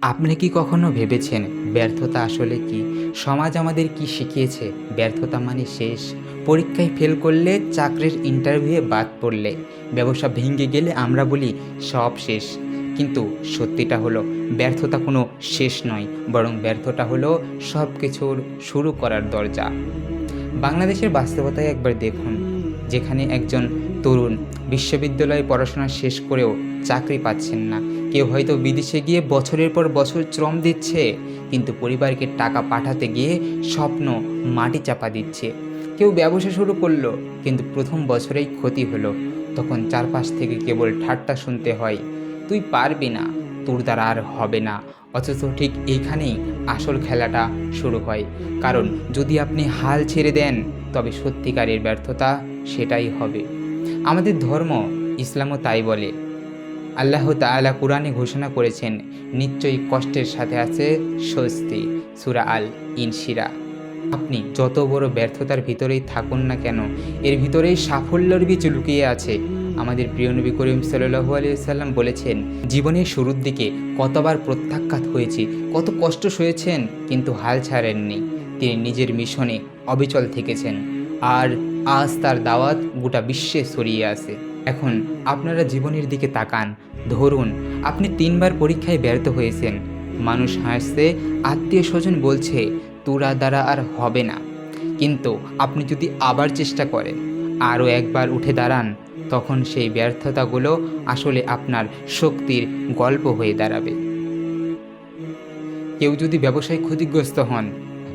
আপনি কি কখনো ভেবেছেন ব্যর্থতা আসলে কি? সমাজ আমাদের কি শিখিয়েছে? ব্যর্থতা মানে শেষ। পরীক্ষায় ফেল করলে, চাকরির ইন্টারভিউয়ে বাদ পড়লে, ব্যবসা ভেঙে গেলে আমরা বলি সব শেষ। কিন্তু সত্যিটা হলো ব্যর্থতা কোনো শেষ নয়, বরং ব্যর্থতা হলো সব কিছুর শুরু করার দরজা। বাংলাদেশের বাস্তবতায় একবার দেখুন, যেখানে একজন তরুণ বিশ্ববিদ্যালয়ে পড়াশোনা শেষ করেও চাকরি পাচ্ছেন না। কেউ হয়তো বিদেশে গিয়ে বছরের পর বছর শ্রম দিচ্ছে, কিন্তু পরিবারকে টাকা পাঠাতে গিয়ে স্বপ্ন মাটি চাপা দিচ্ছে। কেউ ব্যবসা শুরু করলো, কিন্তু প্রথম বছরেই ক্ষতি হলো। তখন চারপাশ থেকে কেবল ঠাট্টা শুনতে হয়, তুই পারবি না, তোর দ্বারা আর হবে না। অথচ ঠিক এইখানেই আসল খেলাটা শুরু হয়। কারণ যদি আপনি হাল ছেড়ে দেন, তবে সত্যিকারের ব্যর্থতা সেটাই হবে। আমাদের ধর্ম, ইসলামও তাই বলে। আল্লাহ তাআলা কুরআনে ঘোষণা করেছেন, নিশ্চয়ই কষ্টের সাথে আছে স্বস্তি। সূরা আল ইনশিরা। আপনি যত বড় ব্যর্থতার ভিতরেই থাকুন না কেন, এর ভিতরেই সাফল্যের বীজ লুকিয়ে আছে। আমাদের প্রিয় নবী করিম সাল্লাল্লাহু আলাইহি সাল্লাম বলেছেন, জীবনের শুরুর দিকে কতবার প্রত্যাখ্যাত হয়েছি, কত কষ্ট সয়েছেন, কিন্তু হাল ছাড়েননি। তিনি নিজের মিশনে অবিচল থেকেছেন, আর আজ তার দাওয়াত গোটা বিশ্বে ছড়িয়ে আছে। এখন আপনারা জীবনের দিকে তাকান, ধরুন আপনি 3বার পরীক্ষায় ব্যর্থ হয়েছেন। মানুষ হাসছে, আত্মীয় স্বজন বলছে তোরা দ্বারা আর হবে না। কিন্তু আপনি যদি আবার চেষ্টা করেন, আরও একবার উঠে দাঁড়ান, তখন সেই ব্যর্থতাগুলো আসলে আপনার শক্তির গল্প হয়ে দাঁড়াবে। কেউ যদি ব্যবসায় ক্ষতিগ্রস্ত হন,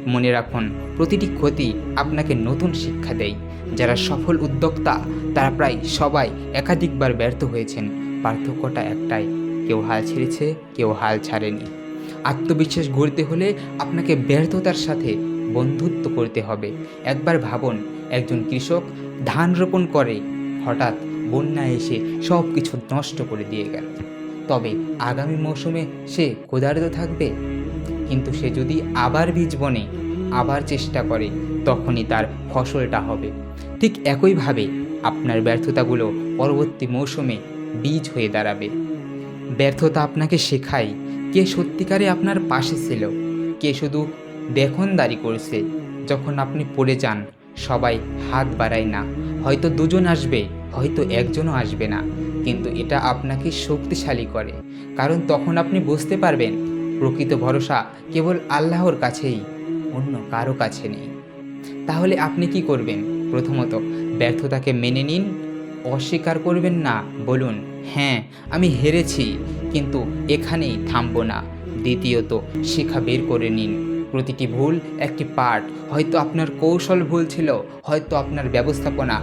মনে রাখুন প্রতিটি ক্ষতি আপনাকে নতুন শিক্ষা দেয়। যারা সফল উদ্যোক্তা, তারা প্রায় সবাই একাধিকবার ব্যর্থ হয়েছেন। পার্থক্যটা একটাই, কেউ হাল ছেড়েছে, কেউ হাল ছাড়েনি। আত্মবিশ্বাস গড়তে হলে আপনাকে ব্যর্থতার সাথে বন্ধুত্ব করতে হবে। একবার ভাবুন, একজন কৃষক ধান রোপণ করে, হঠাৎ বন্যা এসে সব কিছু নষ্ট করে দিয়ে গেল। তবে আগামী মৌসুমে সে ক্ষুধার্ত থাকবে? কিন্তু সে যদি আবার বীজ বনে, আবার চেষ্টা করে, তখনই তার ফসলটা হবে। ঠিক একইভাবে আপনার ব্যর্থতাগুলো পরবর্তী মৌসুমে বীজ হয়ে দাঁড়াবে। ব্যর্থতা আপনাকে শেখায় কে সত্যিকারে আপনার পাশে ছিল, কে শুধু দেখনদারি করছে। যখন আপনি পড়ে যান, সবাই হাত বাড়ায় না। হয়তো দুজন আসবে, হয়তো একজনও আসবে না, কিন্তু এটা আপনাকে শক্তিশালী করে। কারণ তখন আপনি বুঝতে পারবেন প্রকৃত ভরসা কেবল আল্লাহর কাছেই, অন্য কারো কাছে নেই। তাহলে আপনি কি করবেন? প্রথমত, ব্যর্থতাকে মেনে নিন, অস্বীকার করবেন না। বলুন, হ্যাঁ আমি হেরেছি, কিন্তু এখানেই থামবো না। দ্বিতীয়ত, শিক্ষা বের করে নিন। প্রতিটি ভুল একটি পাঠ। হয়তো আপনার কৌশল ভুল ছিল, হয়তো আপনার ব্যবস্থাপনা,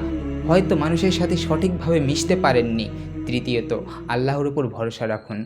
হয়তো মানুষের সাথে সঠিকভাবে মিশতে পারেননি। তৃতীয়ত, আল্লাহর উপর ভরসা রাখুন।